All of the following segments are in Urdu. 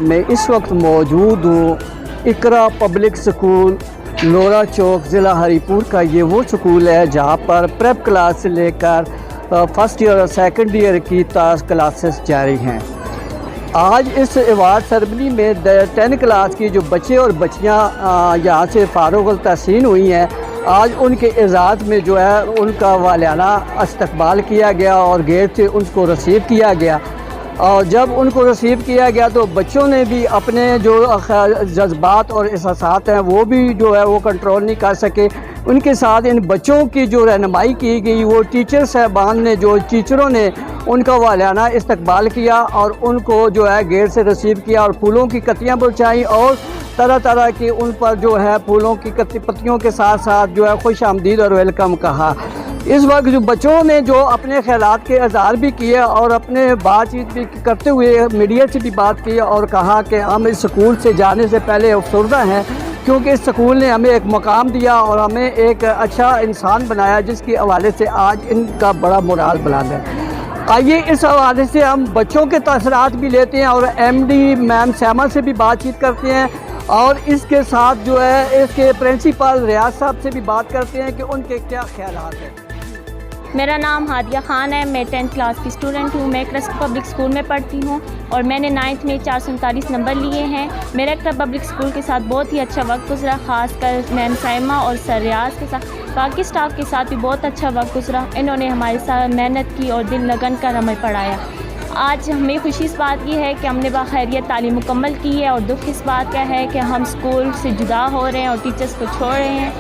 میں اس وقت موجود ہوں اقرا پبلک سکول لورا چوک ضلع ہری پور کا. یہ وہ سکول ہے جہاں پر پریپ کلاس سے لے کر فرسٹ ایئر اور سیکنڈ ایئر کی کلاسز جاری ہیں. آج اس ایوارڈ سرمنی میں 10 کلاس کی جو بچے اور بچیاں یہاں سے فارغ التحسین ہوئی ہیں، آج ان کے اعزاز میں جو ہے ان کا والانہ استقبال کیا گیا اور گیٹ سے ان کو ریسیو کیا گیا. اور جب ان کو ریسیو کیا گیا تو بچوں نے بھی اپنے جو جذبات اور احساسات ہیں وہ بھی جو ہے وہ کنٹرول نہیں کر سکے. ان کے ساتھ ان بچوں کی جو رہنمائی کی گئی، وہ ٹیچر صاحبان نے ٹیچروں نے ان کا والانہ استقبال کیا اور ان کو جو ہے گیٹ سے ریسیو کیا اور پھولوں کی کتیاں بچھائیں اور طرح طرح کی ان پر جو ہے پھولوں کی پتیوں کے ساتھ ساتھ جو ہے خوش آمدید اور ویلکم کہا. اس وقت جو بچوں نے جو اپنے خیالات کے اظہار بھی کیے اور اپنے بات چیت بھی کرتے ہوئے میڈیا سے بھی بات کی اور کہا کہ ہم اس سکول سے جانے سے پہلے افسردہ ہیں، کیونکہ اس سکول نے ہمیں ایک مقام دیا اور ہمیں ایک اچھا انسان بنایا، جس کے حوالے سے آج ان کا بڑا مورال بلند ہے. آئیے اس حوالے سے ہم بچوں کے تاثرات بھی لیتے ہیں اور ایم ڈی میم سیما سے بھی بات چیت کرتے ہیں اور اس کے ساتھ جو ہے اس کے پرنسپل ریاض صاحب سے بھی بات کرتے ہیں کہ ان کے کیا خیالات ہیں. میرا نام ہادیہ خان ہے. میں 10th کلاس کی اسٹوڈنٹ ہوں. میں اقرا پبلک اسکول میں پڑھتی ہوں اور میں نے 9th میں 439 نمبر لیے ہیں. میرا اقرا پبلک اسکول کے ساتھ بہت ہی اچھا وقت گزرا، خاص کر میم سائمہ اور سر ریاض کے ساتھ. باقی اسٹاف کے ساتھ بھی بہت اچھا وقت گزرا. انہوں نے ہمارے ساتھ محنت کی اور دل لگن کر ہمیں پڑھایا. آج ہمیں خوشی اس بات کی ہے کہ ہم نے باخیریت تعلیم مکمل کی ہے اور دکھ اس بات کا ہے کہ ہم اسکول سے جدا ہو رہے ہیں اور ٹیچرس کو چھوڑ رہے ہیں.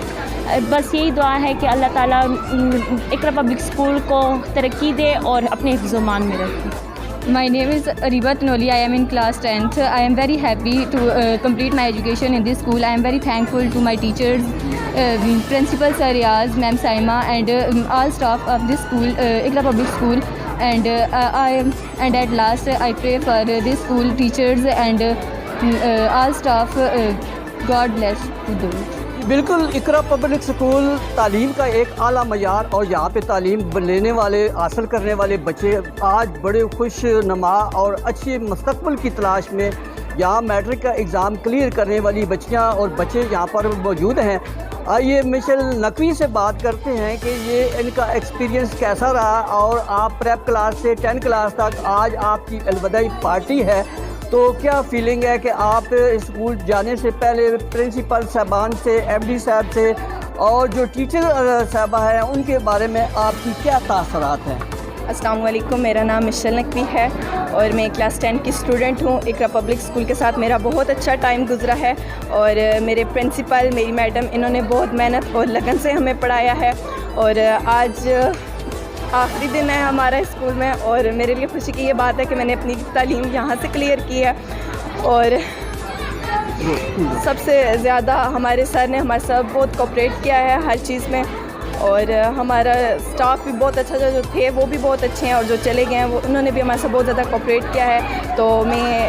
بس یہی دعا ہے کہ اللہ تعالیٰ اقرا پبلک اسکول کو ترقی دے اور اپنے حفظ و مان میں رکھے. My name is Ariba Tanoli. I am in class 10th. I am very happy to complete my education in this school. I am very thankful to my teachers, Principal Sir Riaz, Ma'am Saima, and all staff of this school, Iqra Public School. And at last, I pray for this school teachers and all staff. God bless to those. بالکل اقرا پبلک سکول تعلیم کا ایک اعلیٰ معیار اور یہاں پہ تعلیم لینے والے حاصل کرنے والے بچے آج بڑے خوش نما اور اچھے مستقبل کی تلاش میں یہاں میٹرک کا ایگزام کلیئر کرنے والی بچیاں اور بچے یہاں پر موجود ہیں. آئیے مشل نقوی سے بات کرتے ہیں کہ یہ ان کا ایکسپیرینس کیسا رہا اور آپ پریپ کلاس سے 10 کلاس تک آج آپ کی الوداعی پارٹی ہے، تو کیا فیلنگ ہے کہ آپ اسکول جانے سے پہلے پرنسپل صاحبان سے، ایم ڈی صاحب سے اور جو ٹیچر صاحبہ ہیں ان کے بارے میں آپ کی کیا تاثرات ہیں؟ السلام علیکم. میرا نام مشل نقوی ہے اور میں کلاس 10 کی اسٹوڈنٹ ہوں. اقرا پبلک اسکول کے ساتھ میرا بہت اچھا ٹائم گزرا ہے اور میرے پرنسپل، میری میڈم، انہوں نے بہت محنت اور لگن سے ہمیں پڑھایا ہے. اور آج آخری دن ہے ہمارا اسکول میں اور میرے لیے خوشی کی یہ بات ہے کہ میں نے اپنی تعلیم یہاں سے کلیئر کی ہے. اور سب سے زیادہ ہمارے سر نے ہمارے ساتھ بہت کوپریٹ کیا ہے ہر چیز میں اور ہمارا اسٹاف بھی بہت اچھا، جو تھے وہ بھی بہت اچھے ہیں اور جو چلے گئے ہیں وہ انہوں نے بھی ہمارے ساتھ بہت زیادہ کوپریٹ کیا ہے. تو میں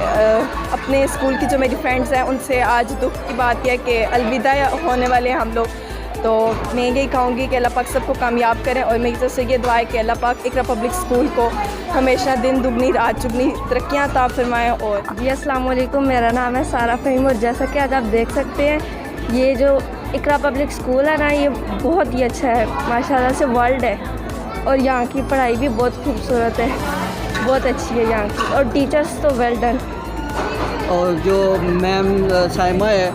اپنے اسکول کی جو میری فرینڈس ہیں ان سے آج دکھ کی بات یہ ہے کہ الوداع ہونے والے ہیں ہم لوگ. تو میں یہی کہوں گی کہ اللہ پاک سب کو کامیاب کریں اور میری طرف سے یہ دعا ہے کہ اللہ پاک اقرا پبلک اسکول کو ہمیشہ دن دگنی رات چگنی ترقیاں عطا فرمائیں. اور جی السلام علیکم. میرا نام ہے سارہ فہیم اور جیسا کہ آج آپ دیکھ سکتے ہیں یہ جو اقرا پبلک اسکول ہے نا، یہ بہت ہی اچھا ہے، ماشاء اللہ سے ورلڈ ہے اور یہاں کی پڑھائی بھی بہت خوبصورت ہے، بہت اچھی ہے یہاں کی اور ٹیچرس تو ویل ڈن. اور جو میم سائمہ ہے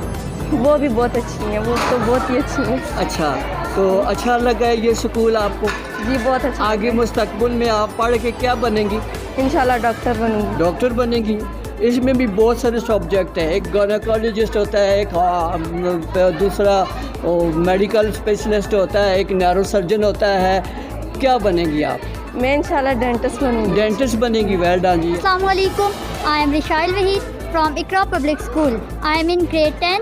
وہ بھی بہت اچھی ہیں، وہ تو بہت ہی اچھی ہیں. اچھا، تو اچھا لگا ہے یہ سکول آپ کو؟ جی بہت اچھا. آگے مستقبل میں آپ پڑھ کے کیا بنیں گی؟ انشاءاللہ ڈاکٹر بنوں گی. ڈاکٹر بنیں گی. اس میں بھی بہت سارے سبجیکٹ ہیں، ایک گائنیکالوجسٹ ہوتا ہے، ایک دوسرا میڈیکل اسپیشلسٹ ہوتا ہے، ایک نیورو سرجن ہوتا ہے. کیا بنیں گی آپ؟ میں انشاءاللہ ڈینٹسٹ بنوں گی. ڈینٹسٹ بنیں گی. ویل ڈن جی. السلام علیکم. I am Rishal Wahid from Iqra Public School. I am in grade 10.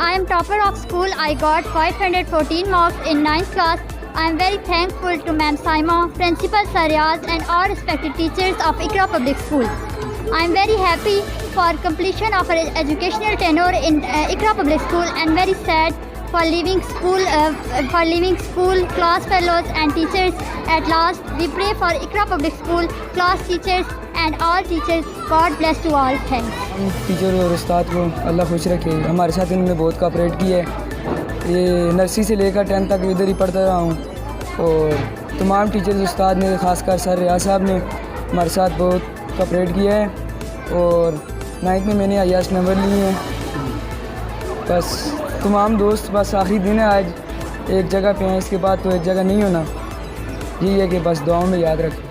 I am topper of school. I got 514 marks in 9th class. I am very thankful to Ma'am Saima, Principal Sir Riaz and all respected teachers of Iqra Public School. I am very happy for completion of our educational tenure in Iqra Public School and very sad for leaving school, class fellows and teachers. At last, we pray for Iqra Public School, class teachers and all teachers. God bless to all. Thanks. Teacher اور استاد کو اللہ خوش رکھے. ہمارے ساتھ انہوں نے بہت کوآپریٹ کی ہے. یہ نرسری سے لے کر 10 تک ادھر ہی پڑھتا رہا ہوں, اور تمام ٹیچرز استاد نے, خاص کر سر ریاض صاحب نے ہمارے ساتھ بہت کوآپریٹ کیا ہے, اور 9th میں نے ہائیسٹ نمبر لیے ہیں. بس تمام دوست, بس آخری دن ہے آج, ایک جگہ پہ ہیں, اس کے بعد تو ایک جگہ نہیں ہونا. یہی ہے کہ بس دعاؤں میں یاد رکھیں.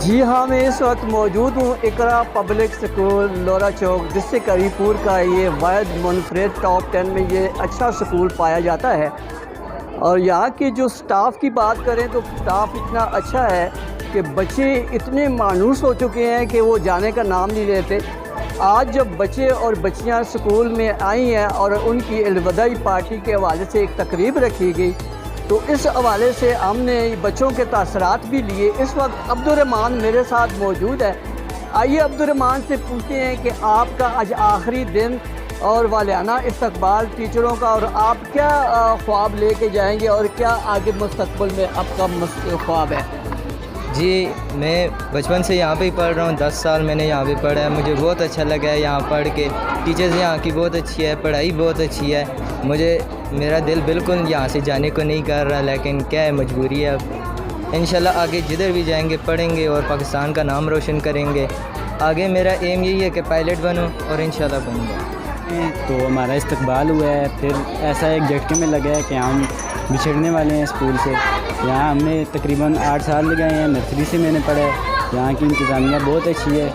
جی ہاں, میں اس وقت موجود ہوں اقرا پبلک سکول لورا چوک ڈسٹرکٹ ہری پور کا. یہ واحد منفرد ٹاپ 10 میں یہ اچھا سکول پایا جاتا ہے, اور یہاں کی جو سٹاف کی بات کریں تو سٹاف اتنا اچھا ہے کہ بچے اتنے مانوس ہو چکے ہیں کہ وہ جانے کا نام نہیں لیتے. آج جب بچے اور بچیاں سکول میں آئی ہیں اور ان کی الوداعی پارٹی کے حوالے سے ایک تقریب رکھی گئی, تو اس حوالے سے ہم نے بچوں کے تاثرات بھی لیے. اس وقت عبدالرحمان میرے ساتھ موجود ہے. آئیے عبدالرحمان سے پوچھتے ہیں کہ آپ کا آج آخری دن اور والہانہ استقبال ٹیچروں کا, اور آپ کیا خواب لے کے جائیں گے اور کیا آگے مستقبل میں آپ کا خواب ہے؟ جی, میں بچپن سے یہاں پہ ہی پڑھ رہا ہوں, 10 سال میں نے یہاں پہ پڑھا ہے. مجھے بہت اچھا لگا ہے یہاں پڑھ کے. ٹیچرز یہاں کی بہت اچھی ہے, پڑھائی بہت اچھی ہے. میرا دل بالکل یہاں سے جانے کو نہیں کر رہا, لیکن کیا ہے, مجبوری ہے. اب انشاءاللہ آگے جدھر بھی جائیں گے پڑھیں گے اور پاکستان کا نام روشن کریں گے. آگے میرا ایم یہی ہے کہ پائلٹ بنوں, اور انشاءاللہ بنوں گا. تو ہمارا استقبال ہوا ہے, پھر ایسا ایک جھٹکے میں لگا ہے کہ ہم بچھڑنے والے ہیں اسکول سے. یہاں ہم نے تقریباً 8 سال لگائے ہیں, نرسری سے میں نے پڑھا ہے. یہاں کی انتظامیہ بہت اچھی ہے,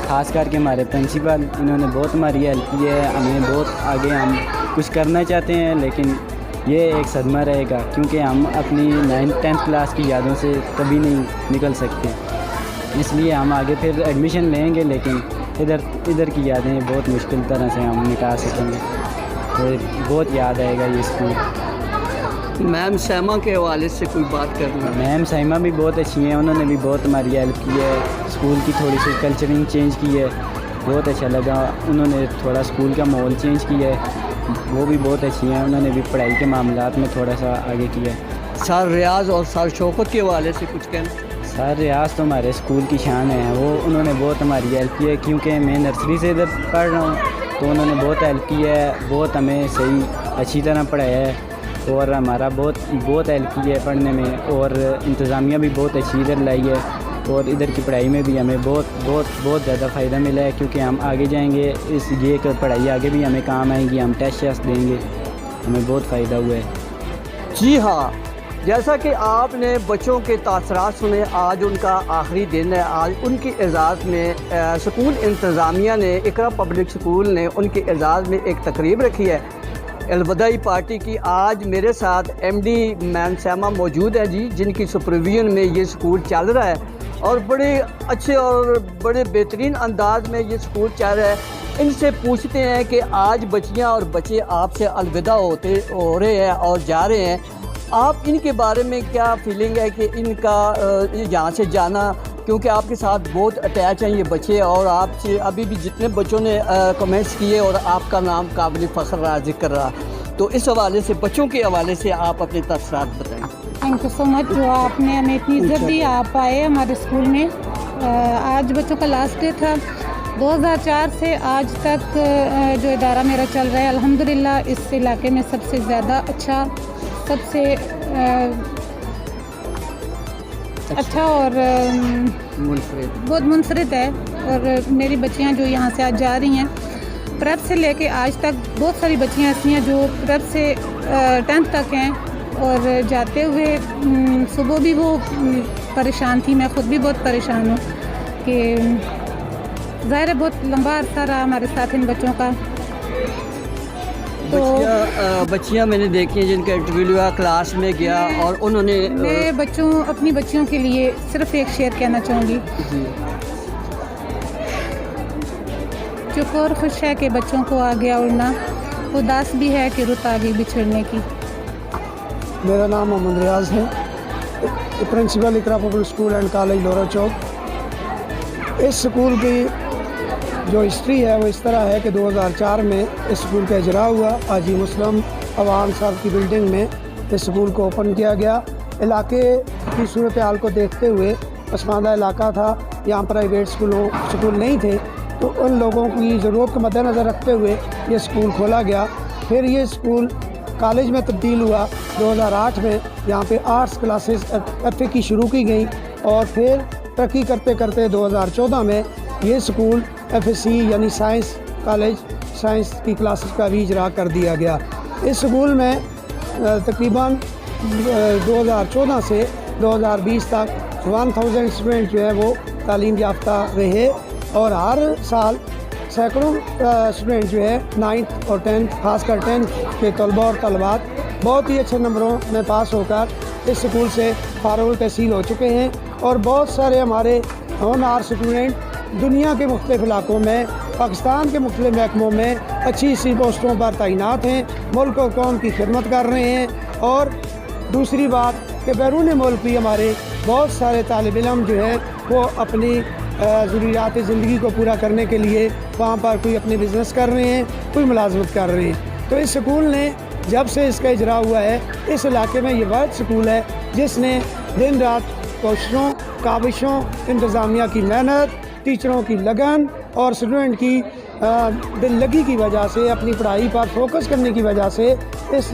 خاص کر کے ہمارے پرنسپل, انہوں نے بہت ہماری ہیلپ کی ہے. ہمیں بہت آگے ہم کچھ کرنا چاہتے ہیں, لیکن یہ ایک صدمہ رہے گا کیونکہ ہم اپنی 9th 10th کلاس کی یادوں سے کبھی نہیں نکل سکتے. اس لیے ہم آگے پھر ایڈمیشن لیں گے, لیکن ادھر کی یادیں بہت مشکل طرح سے ہم نکال سکیں گے. تو بہت یاد آئے گا یہ اسکول. میم سیما کے حوالے سے کوئی بات کرنا؟ میم سائمہ بھی بہت اچھی ہیں, انہوں نے بھی بہت ہماری ہیلپ کی ہے. اسکول کی تھوڑی سی کلچرنگ چینج کی ہے, بہت اچھا لگا. انہوں نے تھوڑا اسکول کا ماحول چینج کیا ہے, وہ بھی بہت اچھی ہیں. انہوں نے بھی پڑھائی کے معاملات میں تھوڑا سا آگے کیا ہے. سر ریاض اور سر شوکت کے حوالے سے کچھ کہنا؟ سر ریاض تو ہمارے اسکول کی شان ہے, انہوں نے بہت ہماری ہیلپ کی ہے, کیونکہ میں نرسری سے ادھر پڑھ رہا ہوں, تو انہوں نے بہت ہیلپ کی ہے. بہت ہمیں صحیح اچھی طرح پڑھایا ہے, اور ہمارا بہت ہیلپ کی ہے پڑھنے میں. اور انتظامیہ بھی بہت اچھی ادھر لائی ہے, اور ادھر کی پڑھائی میں بھی ہمیں بہت زیادہ فائدہ ملا ہے, کیونکہ ہم آگے جائیں گے, یہ پڑھائی آگے بھی ہمیں کام آئے گی. ہم ٹیسٹ دیں گے, ہمیں بہت فائدہ ہوا ہے. جی ہاں, جیسا کہ آپ نے بچوں کے تاثرات سنے, آج ان کا آخری دن ہے. آج ان کی اعزاز میں سکول انتظامیہ نے, اقرا پبلک سکول نے ان کے اعزاز میں ایک تقریب رکھی ہے, الوداعی پارٹی کی. آج میرے ساتھ ایم ڈی میم سیما موجود ہے جی, جن کی سپرویژن میں یہ سکول چل رہا ہے, اور بڑے اچھے اور بڑے بہترین انداز میں یہ سکول چل رہا ہے. ان سے پوچھتے ہیں کہ آج بچیاں اور بچے آپ سے الوداع ہو رہے ہیں اور جا رہے ہیں, آپ ان کے بارے میں کیا فیلنگ ہے کہ ان کا یہاں سے جانا, کیونکہ آپ کے ساتھ بہت اٹیچ ہیں یہ بچے, اور آپ سے ابھی بھی جتنے بچوں نے کمنٹس کیے اور آپ کا نام قابل فخر رہا, ذکر رہا, تو اس حوالے سے بچوں کے حوالے سے آپ اپنے تاثرات بتائیں. تھینک یو سو مچ جو آپ نے ہمیں اتنی عزت دی, آپ آئے ہمارے اسکول میں. آج بچوں کا لاسٹ ڈے تھا. 2004 سے آج تک جو ادارہ میرا چل رہا ہے, الحمدللہ اس علاقے میں سب سے زیادہ اچھا, سب سے اچھا اور بہت منفرد ہے. اور میری بچیاں جو یہاں سے آج جا رہی ہیں, پریپ سے لے کے آج تک بہت ساری بچیاں ایسی ہیں جو پریپ سے 10th تک ہیں, اور جاتے ہوئے صبح بھی وہ پریشان تھی, میں خود بھی بہت پریشان ہوں کہ ظاہر ہے بہت لمبا عرصہ رہا ہمارے ساتھ ان بچوں کا. تو بچیاں میں نے دیکھی ہیں جن کا انٹرویو ہوا, کلاس میں گیا, اور انہوں نے میں اپنی بچیوں کے لیے صرف ایک شعر کہنا چاہوں گی. چپ اور خوش ہے کہ بچوں کو آ گیا اڑنا, اداس بھی ہے کہ رت آ گئی بچھڑنے کی. میرا نام محمد ریاض ہے, principal Iqra public school and college Lora Chowk. اس اسکول کی جو ہسٹری ہے وہ اس طرح ہے کہ 2004 میں اس اسکول کا اجرا ہوا. حاجی مسلم عوام صاحب کی بلڈنگ میں اس اسکول کو اوپن کیا گیا. علاقے کی صورتحال کو دیکھتے ہوئے پسماندہ علاقہ تھا, یہاں پرائیویٹ سکول نہیں تھے, تو ان لوگوں کی ضرورت کو مد نظر رکھتے ہوئے یہ سکول کھولا گیا. پھر یہ سکول کالج میں تبدیل ہوا 2008 میں. یہاں پہ آرٹس کلاسز ایف اے کی شروع کی گئیں, اور پھر ترقی کرتے کرتے 2014 میں یہ سکول ایف ایس سی یعنی سائنس کالج, سائنس کی کلاسز کا بھی اجرا کر دیا گیا. اس سکول میں تقریباً 2014 سے 2020 تک 1000 اسٹوڈنٹ جو ہے وہ تعلیم یافتہ رہے, اور ہر سال سینکڑوں اسٹوڈنٹ جو ہے 9th اور 10th, خاص کر 10th کے طلباء اور طالبات بہت ہی اچھے نمبروں میں پاس ہو کر اس سکول سے فارغ التحصیل ہو چکے ہیں. اور بہت سارے ہمارے ہونہار اسٹوڈنٹ دنیا کے مختلف علاقوں میں, پاکستان کے مختلف محکموں میں اچھی سی پوسٹوں پر تعینات ہیں, ملک و قوم کی خدمت کر رہے ہیں. اور دوسری بات کہ بیرون ملک بھی ہمارے بہت سارے طالب علم جو ہیں وہ اپنی ضروریات زندگی کو پورا کرنے کے لیے وہاں پر کوئی اپنے بزنس کر رہے ہیں, کوئی ملازمت کر رہے ہیں. تو اس سکول نے جب سے اس کا اجرا ہوا ہے, اس علاقے میں یہ واحد سکول ہے جس نے دن رات کوششوں, کاوشوں, انتظامیہ کی محنت, ٹیچروں کی لگن اور اسٹوڈنٹ کی دل لگی کی وجہ سے, اپنی پڑھائی پر فوکس کرنے کی وجہ سے اس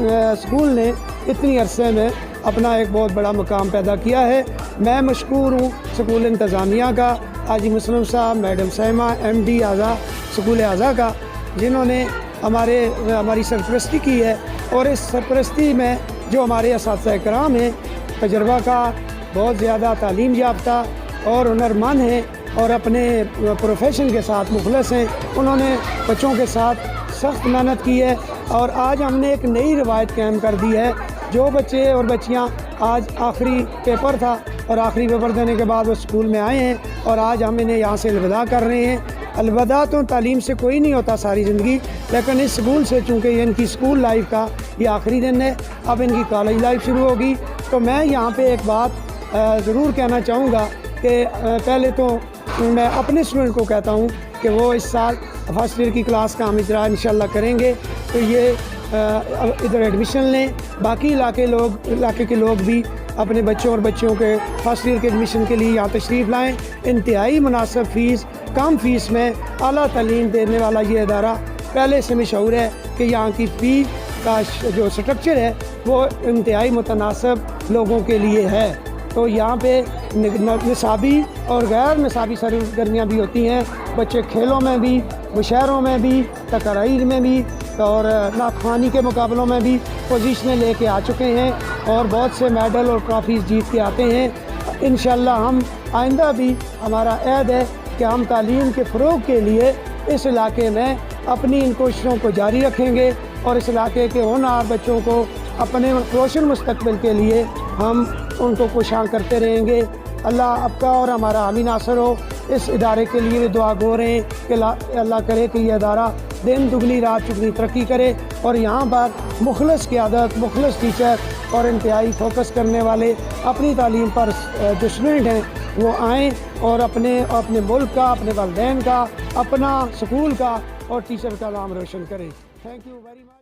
سکول نے اتنی عرصے میں اپنا ایک بہت بڑا مقام پیدا کیا ہے. میں مشکور ہوں سکول انتظامیہ کا, حاجی مسلم صاحب, میڈم سائمہ, ایم ڈی اعضا سکول اعضا کا, جنہوں نے ہماری سرپرستی کی ہے. اور اس سرپرستی میں جو ہمارے اساتذہ کرام ہیں, تجربہ کا, بہت زیادہ تعلیم یافتہ اور ہنرمند ہیں, اور اپنے پروفیشن کے ساتھ مخلص ہیں. انہوں نے بچوں کے ساتھ سخت محنت کی ہے, اور آج ہم نے ایک نئی روایت قائم کر دی ہے. جو بچے اور بچیاں آج آخری پیپر تھا, اور آخری پیپر دینے کے بعد وہ اسکول میں آئے ہیں, اور آج ہم انہیں یہاں سے الوداع کر رہے ہیں. الوداع تو تعلیم سے کوئی نہیں ہوتا ساری زندگی, لیکن اس سکول سے چونکہ یہ ان کی اسکول لائف کا یہ آخری دن ہے, اب ان کی کالج لائف شروع ہوگی. تو میں یہاں پہ ایک بات ضرور کہنا چاہوں گا کہ پہلے تو میں اپنے اسٹوڈنٹ کو کہتا ہوں کہ وہ اس سال فرسٹ ایئر کی کلاس کا ہم اجرا انشاءاللہ کریں گے, تو یہ ادھر ایڈمیشن لیں. باقی علاقے کے لوگ بھی اپنے بچوں اور بچیوں کے فرسٹ ایئر کے ایڈمیشن کے لیے یہاں تشریف لائیں. انتہائی مناسب فیس, کم فیس میں اعلیٰ تعلیم دینے والا یہ ادارہ پہلے سے مشہور ہے کہ یہاں کی فی کا جو سٹرکچر ہے وہ انتہائی متناسب لوگوں کے لیے ہے. تو یہاں پہ نصابی اور غیر نصابی سرگرمیاں بھی ہوتی ہیں. بچے کھیلوں میں بھی, مشاعروں میں بھی, تقاریر میں بھی, اور نعت خوانی کے مقابلوں میں بھی پوزیشنیں لے کے آ چکے ہیں, اور بہت سے میڈل اور ٹرافیز جیت کے آتے ہیں. انشاءاللہ ہم آئندہ بھی, ہمارا عہد ہے کہ ہم تعلیم کے فروغ کے لیے اس علاقے میں اپنی ان کوششوں کو جاری رکھیں گے, اور اس علاقے کے ہونہار بچوں کو اپنے روشن مستقبل کے لیے ہم ان کو کوشاں کرتے رہیں گے. اللہ آپ کا اور ہمارا حامی ناصر ہو. اس ادارے کے لیے بھی دعا گو رہے ہیں کہ اللہ کرے کہ یہ ادارہ دن دگنی رات چگنی ترقی کرے, اور یہاں پر مخلص قیادت, مخلص ٹیچر اور انتہائی فوکس کرنے والے اپنی تعلیم پر جو اسٹوڈنٹ ہیں وہ آئیں, اور اپنے ملک کا, اپنے والدین کا, اپنا سکول کا اور ٹیچر کا نام روشن کریں. Thank you very much.